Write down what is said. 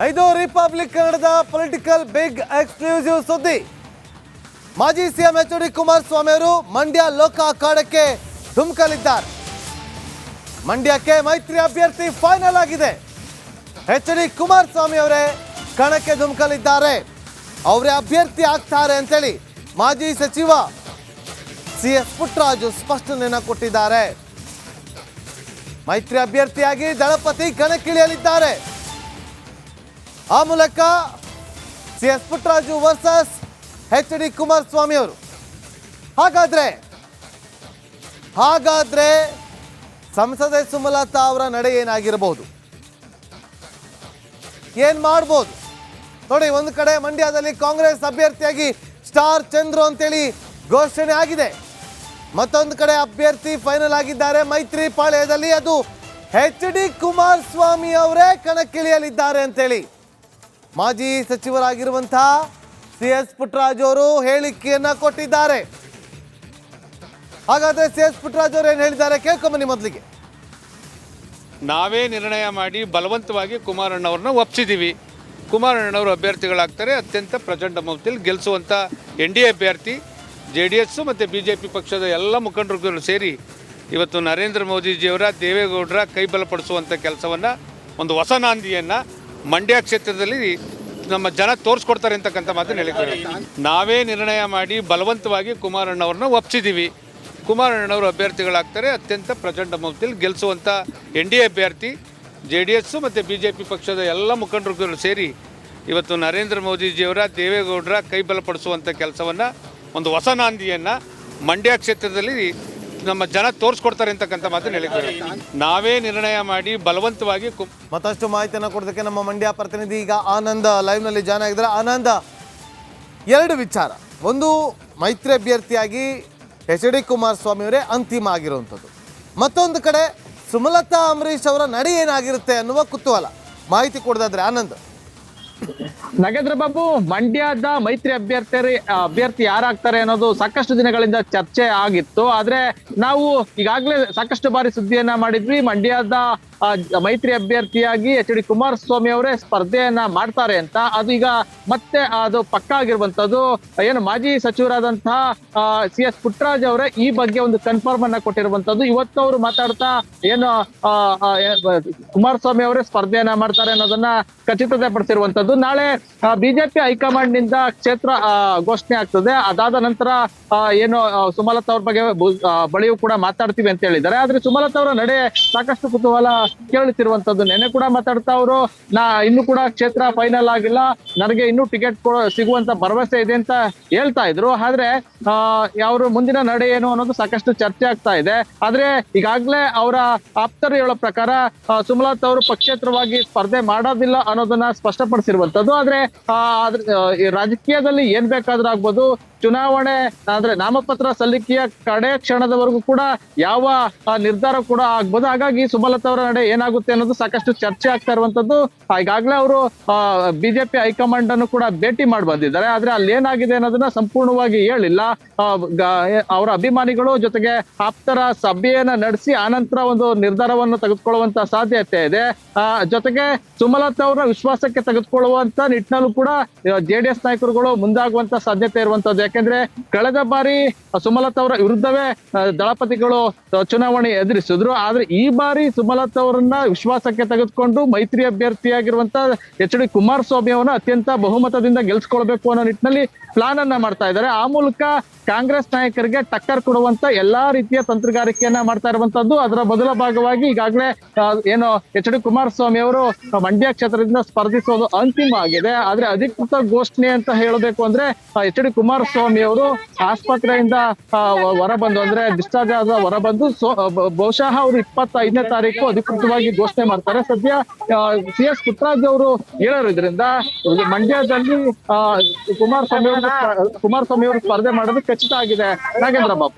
ಇದು ರಿಪಬ್ಲಿಕ್ ಕನ್ನಡದ political big exclusive ಸುದ್ದಿ. ಮಾಜಿ ಸಿಎಂ ಎಚ್.ಡಿ. ಕುಮಾರಸ್ವಾಮಿ ಅವರು ಮಂಡ್ಯ ಲೋಕ ಅಖಾಡಕ್ಕೆ ಧುಮುಕಲಿದ್ದಾರೆ. ಮಂಡ್ಯಕ್ಕೆ ಮೈತ್ರಿ ಅಭ್ಯರ್ಥಿ ಫೈನಲ್ ಆಗಿದೆ. ಎಚ್.ಡಿ. ಕುಮಾರಸ್ವಾಮಿ ಅವರೇ ಕಣಕ್ಕೆ ಧುಮುಕಲಿದ್ದಾರೆ. ಅವರೇ ಅಭ್ಯರ್ಥಿ ಆಗ್ತಾರೆ ಅಂತೇಳಿ ಮಾಜಿ ಸಚಿವ ಸಿ.ಎಸ್. ಪುಟ್ಟರಾಜು ಸ್ಪಷ್ಟನೆಯನ್ನು ಕೊಟ್ಟಿದ್ದಾರೆ. ಮೈತ್ರಿ ಅಭ್ಯರ್ಥಿಯಾಗಿ ದಳಪತಿ ಕಣಕ್ಕಿಳಿಯಲಿದ್ದಾರೆ. ಆ ಮೂಲಕ C S. Puttaraju versus H D. Kumaraswamy ಅವರು. ಹಾಗಾದ್ರೆ ಸಂಸದೆ ಸುಮಲತಾ ಅವರ ನಡೆ ಏನಾಗಿರಬಹುದು, ಏನ್ ಮಾಡ್ಬೋದು ನೋಡಿ. ಒಂದು ಕಡೆ ಮಂಡ್ಯದಲ್ಲಿ ಕಾಂಗ್ರೆಸ್ ಅಭ್ಯರ್ಥಿಯಾಗಿ ಸ್ಟಾರ್ ಚಂದ್ರು ಅಂತೇಳಿ ಘೋಷಣೆ ಆಗಿದೆ. ಮತ್ತೊಂದು ಕಡೆ ಅಭ್ಯರ್ಥಿ ಫೈನಲ್ ಆಗಿದ್ದಾರೆ ಮೈತ್ರಿ ಪಾಳ್ಯದಲ್ಲಿ. ಅದು ಎಚ್.ಡಿ. ಕುಮಾರಸ್ವಾಮಿ ಅವರೇ ಕಣಕ್ಕಿಳಿಯಲಿದ್ದಾರೆ ಅಂತೇಳಿ ಮಾಜಿ ಸಚಿವರಾಗಿರುವಂತಹ ಸಿ.ಎಸ್. ಪುಟ್ಟರಾಜು ಅವರು ಹೇಳಿಕೆಯನ್ನ ಕೊಟ್ಟಿದ್ದಾರೆ. ಹಾಗಾದ್ರೆ ಸಿ.ಎಸ್. ಪುಟ್ಟರಾಜು ಅವರು ಏನ್ ಹೇಳಿದ್ದಾರೆ ಕೇಳ್ಕೊಂಬನ್ನಿ. ಮೊದಲಿಗೆ ನಾವೇ ನಿರ್ಣಯ ಮಾಡಿ ಬಲವಂತವಾಗಿ ಕುಮಾರಣ್ಣವ್ರನ್ನ ಒಪ್ಪಿಸಿದ್ದೀವಿ. ಕುಮಾರಣ್ಣವರು ಅಭ್ಯರ್ಥಿಗಳಾಗ್ತಾರೆ. ಅತ್ಯಂತ ಪ್ರಚಂಡ ಬಹುಮತದಲ್ಲಿ ಗೆಲ್ಲಿಸುವಂಥ NDA ಅಭ್ಯರ್ಥಿ JDS ಮತ್ತು BJP ಪಕ್ಷದ ಎಲ್ಲ ಮುಖಂಡರುಗಳು ಸೇರಿ ಇವತ್ತು ನರೇಂದ್ರ ಮೋದಿಜಿಯವರ ದೇವೇಗೌಡರ ಕೈ ಬಲಪಡಿಸುವಂಥ ಕೆಲಸವನ್ನು, ಒಂದು ಹೊಸ ನಾಂದಿಯನ್ನು ಮಂಡ್ಯ ಕ್ಷೇತ್ರದಲ್ಲಿ ನಮ್ಮ ಜನ ತೋರಿಸ್ಕೊಡ್ತಾರೆ ಅಂತಕ್ಕಂಥ ಮಾತನ್ನು ಹೇಳಿದ್ದಾರೆ. ನಾವೇ ನಿರ್ಣಯ ಮಾಡಿ ಬಲವಂತವಾಗಿ ಕುಮಾರಣ್ಣವ್ರನ್ನ ಒಪ್ಪಿಸಿದ್ದೀವಿ. ಕುಮಾರಣ್ಣವರು ಅಭ್ಯರ್ಥಿಗಳಾಗ್ತಾರೆ. ಅತ್ಯಂತ ಪ್ರಚಂಡ ಬಹುಮತದಲ್ಲಿ ಗೆಲ್ಲಿಸುವಂಥ NDA ಅಭ್ಯರ್ಥಿ JDS ಮತ್ತು BJP ಪಕ್ಷದ ಎಲ್ಲ ಮುಖಂಡರುಗಳು ಸೇರಿ ಇವತ್ತು ನರೇಂದ್ರ ಮೋದಿಜಿಯವರ ದೇವೇಗೌಡರ ಕೈ ಬಲಪಡಿಸುವಂಥ ಕೆಲಸವನ್ನು, ಒಂದು ಹೊಸ ನಾಂದಿಯನ್ನು ಮಂಡ್ಯ ಕ್ಷೇತ್ರದಲ್ಲಿ ನಮ್ಮ ಜನ ತೋರಿಸ್ಕೊಡ್ತಾರೆ ಅಂತಕ್ಕಂಥ ಮಾತನ್ನು ಹೇಳಿದ್ದಾರೆ. ನಾವೇ ನಿರ್ಣಯ ಮಾಡಿ ಬಲವಂತವಾಗಿ ಮತ್ತಷ್ಟು ಮಾಹಿತಿಯನ್ನು ಕೊಡೋದಕ್ಕೆ ನಮ್ಮ ಮಂಡ್ಯ ಪ್ರತಿನಿಧಿ ಈಗ ಆನಂದ್ ಲೈವ್ ನಲ್ಲಿ ಜಾಯ್ನ್ ಆಗಿದ್ದಾರೆ. ಆನಂದ್, ಎರಡು ವಿಚಾರ. ಒಂದು, ಮೈತ್ರಿ ಅಭ್ಯರ್ಥಿಯಾಗಿ ಎಚ್.ಡಿ. ಕುಮಾರಸ್ವಾಮಿ ಅವರೇ ಅಂತಿಮ ಆಗಿರುವಂಥದ್ದು. ಮತ್ತೊಂದು ಕಡೆ ಸುಮಲತಾ ಅಂಬರೀಶ್ ಅವರ ನಡೆ ಏನಾಗಿರುತ್ತೆ ಅನ್ನುವ ಕುತೂಹಲ. ಮಾಹಿತಿ ಕೊಡೋದಾದ್ರೆ ಆನಂದ್. ನಾಗೇಂದ್ರ ಬಾಬು, ಮಂಡ್ಯದ ಮೈತ್ರಿ ಅಭ್ಯರ್ಥಿ ಯಾರಾಗ್ತಾರೆ ಅನ್ನೋದು ಸಾಕಷ್ಟು ದಿನಗಳಿಂದ ಚರ್ಚೆ ಆಗಿತ್ತು. ಆದ್ರೆ ನಾವು ಈಗಾಗಲೇ ಸಾಕಷ್ಟು ಬಾರಿ ಸುದ್ದಿಯನ್ನ ಮಾಡಿದ್ವಿ. ಮಂಡ್ಯದ ಮೈತ್ರಿ ಅಭ್ಯರ್ಥಿಯಾಗಿ ಎಚ್.ಡಿ. ಕುಮಾರಸ್ವಾಮಿ ಅವರೇ ಸ್ಪರ್ಧೆಯನ್ನ ಮಾಡ್ತಾರೆ ಅಂತ. ಅದು ಈಗ ಮತ್ತೆ ಅದು ಪಕ್ಕಾ ಆಗಿರುವಂತದ್ದು. ಏನು ಮಾಜಿ ಸಚಿವರಾದಂತಹ ಸಿ.ಎಸ್. ಪುಟ್ಟರಾಜ್ ಅವರೇ ಈ ಬಗ್ಗೆ ಒಂದು ಕನ್ಫರ್ಮ್ ಅನ್ನ ಕೊಟ್ಟಿರುವಂತದ್ದು. ಇವತ್ತು ಅವರು ಮಾತಾಡ್ತಾ ಏನು ಕುಮಾರಸ್ವಾಮಿ ಅವರೇ ಸ್ಪರ್ಧೆಯನ್ನ ಮಾಡ್ತಾರೆ ಅನ್ನೋದನ್ನ ಖಚಿತತೆ ಪಡಿಸಿರುವಂತದ್ದು. ನಾಳೆ ಬಿಜೆಪಿ ಹೈಕಮಾಂಡ್ ನಿಂದ ಕ್ಷೇತ್ರ ಘೋಷಣೆ ಆಗ್ತದೆ. ಅದಾದ ನಂತರ ಏನು ಸುಮಲತಾ ಅವ್ರ ಬಗ್ಗೆ ಬಳಿಯೂ ಕೂಡ ಮಾತಾಡ್ತೀವಿ ಅಂತ ಹೇಳಿದ್ದಾರೆ. ಆದ್ರೆ ಸುಮಲತಾ ಅವರ ನಡೆ ಸಾಕಷ್ಟು ಕುತೂಹಲ ಕೇಳುತ್ತಿರುವಂತದ್ದು. ನೆನೆ ಕೂಡ ಮಾತಾಡ್ತಾ ಅವರು ಇನ್ನು ಕೂಡ ಕ್ಷೇತ್ರ ಫೈನಲ್ ಆಗಿಲ್ಲ, ನನಗೆ ಇನ್ನೂ ಟಿಕೆಟ್ ಸಿಗುವಂತ ಭರವಸೆ ಇದೆ ಅಂತ ಹೇಳ್ತಾ ಇದ್ರು. ಆದ್ರೆ ಅವರು ಮುಂದಿನ ನಡೆ ಏನು ಅನ್ನೋದು ಸಾಕಷ್ಟು ಚರ್ಚೆ ಆಗ್ತಾ ಇದೆ. ಆದ್ರೆ ಈಗಾಗ್ಲೇ ಅವರ ಆಪ್ತರು ಹೇಳೋ ಪ್ರಕಾರ ಸುಮಲತಾ ಅವರು ಪಕ್ಷೇತರವಾಗಿ ಸ್ಪರ್ಧೆ ಮಾಡೋದಿಲ್ಲ ಅನ್ನೋದನ್ನ ಸ್ಪಷ್ಟಪಡಿಸಿರುವಂತದ್ದು. ಆದ್ರೆ ರಾಜಕೀಯದಲ್ಲಿ ಏನ್ ಬೇಕಾದ್ರೂ ಆಗ್ಬೋದು. ಚುನಾವಣೆ ಅಂದ್ರೆ ನಾಮಪತ್ರ ಸಲ್ಲಿಕೆಯ ಕಡೆ ಕ್ಷಣದವರೆಗೂ ಕೂಡ ಯಾವ ನಿರ್ಧಾರ ಕೂಡ ಆಗ್ಬೋದು. ಹಾಗಾಗಿ ಸುಮಲತಾ ಅವರ ನಡೆ ಏನಾಗುತ್ತೆ ಅನ್ನೋದು ಸಾಕಷ್ಟು ಚರ್ಚೆ ಆಗ್ತಾ ಇರುವಂತದ್ದು. ಈಗಾಗಲೇ ಅವರು ಬಿಜೆಪಿ ಹೈಕಮಾಂಡ್ ಅನ್ನು ಕೂಡ ಭೇಟಿ ಮಾಡಿ ಬಂದಿದ್ದಾರೆ. ಆದ್ರೆ ಅಲ್ಲಿ ಏನಾಗಿದೆ ಅನ್ನೋದನ್ನ ಸಂಪೂರ್ಣವಾಗಿ ಹೇಳಿಲ್ಲ. ಅವರ ಅಭಿಮಾನಿಗಳು ಜೊತೆಗೆ ಆಪ್ತರ ಸಭೆಯನ್ನ ನಡೆಸಿ ಆನಂತರ ಒಂದು ನಿರ್ಧಾರವನ್ನು ತೆಗೆದುಕೊಳ್ಳುವಂತ ಸಾಧ್ಯತೆ ಇದೆ. ಜೊತೆಗೆ ಸುಮಲತಾ ಅವರ ವಿಶ್ವಾಸಕ್ಕೆ ತೆಗೆದುಕೊಳ್ಳುವಂತ ನಿಟ್ಟಿನಲ್ಲೂ ಕೂಡ JDS ನಾಯಕರುಗಳು ಮುಂದಾಗುವಂತ ಸಾಧ್ಯತೆ ಇರುವಂತದ್ದು. ಯಾಕೆಂದ್ರೆ ಕಳೆದ ಬಾರಿ ಸುಮಲತಾ ಅವರ ವಿರುದ್ಧವೇ ದಳಪತಿಗಳು ಚುನಾವಣೆ ಎದುರಿಸಿದ್ರು. ಆದ್ರೆ ಈ ಬಾರಿ ಸುಮಲತಾ ಅವರನ್ನ ವಿಶ್ವಾಸಕ್ಕೆ ತೆಗೆದುಕೊಂಡು ಮೈತ್ರಿ ಅಭ್ಯರ್ಥಿಯಾಗಿರುವಂತ ಎಚ್.ಡಿ. ಕುಮಾರಸ್ವಾಮಿ ಅವರನ್ನ ಅತ್ಯಂತ ಬಹುಮತದಿಂದ ಗೆಲ್ಸ್ಕೊಳ್ಬೇಕು ಅನ್ನೋ ನಿಟ್ಟಿನಲ್ಲಿ ಪ್ಲಾನ್ ಅನ್ನ ಮಾಡ್ತಾ ಇದ್ದಾರೆ. ಆ ಮೂಲಕ ಕಾಂಗ್ರೆಸ್ ನಾಯಕರಿಗೆ ಟಕ್ಕರ್ ಕೊಡುವಂತ ಎಲ್ಲಾ ರೀತಿಯ ತಂತ್ರಗಾರಿಕೆಯನ್ನ ಮಾಡ್ತಾ ಇರುವಂತದ್ದು. ಅದರ ಮೊದಲ ಭಾಗವಾಗಿ ಈಗಾಗಲೇ ಏನು ಎಚ್.ಡಿ. ಕುಮಾರಸ್ವಾಮಿ ಅವರು ಮಂಡ್ಯ ಕ್ಷೇತ್ರದಿಂದ ಸ್ಪರ್ಧಿಸೋದು ಅಂತಿಮ ಆಗಿದೆ. ಆದ್ರೆ ಅಧಿಕೃತ ಘೋಷಣೆ ಅಂತ ಹೇಳಬೇಕು ಅಂದ್ರೆ ಎಚ್.ಡಿ. ಕುಮಾರಸ್ವಾಮಿ ಅವರು ಆಸ್ಪತ್ರೆಯಿಂದ ಹೊರಬಂದು ಅಂದ್ರೆ ಡಿಸ್ಚಾರ್ಜ್ ಆದ ಹೊರಬಂದು ಬಹುಶಃ ಅವರು 25ನೇ ತಾರೀಕು ಅಧಿಕೃತವಾಗಿ ಘೋಷಣೆ ಮಾಡ್ತಾರೆ. ಸದ್ಯ ಸಿ.ಎಸ್. ಪುಟ್ಟರಾಜ್ ಅವರು ಹೇಳೋದ್ರಿಂದ ಮಂಡ್ಯದಲ್ಲಿ ಕುಮಾರಸ್ವಾಮಿ ಅವರು ಸ್ಪರ್ಧೆ ಮಾಡೋದು ಖಚಿತ ಆಗಿದೆ. ನಾಗೇಂದ್ರ ಬಾಬು.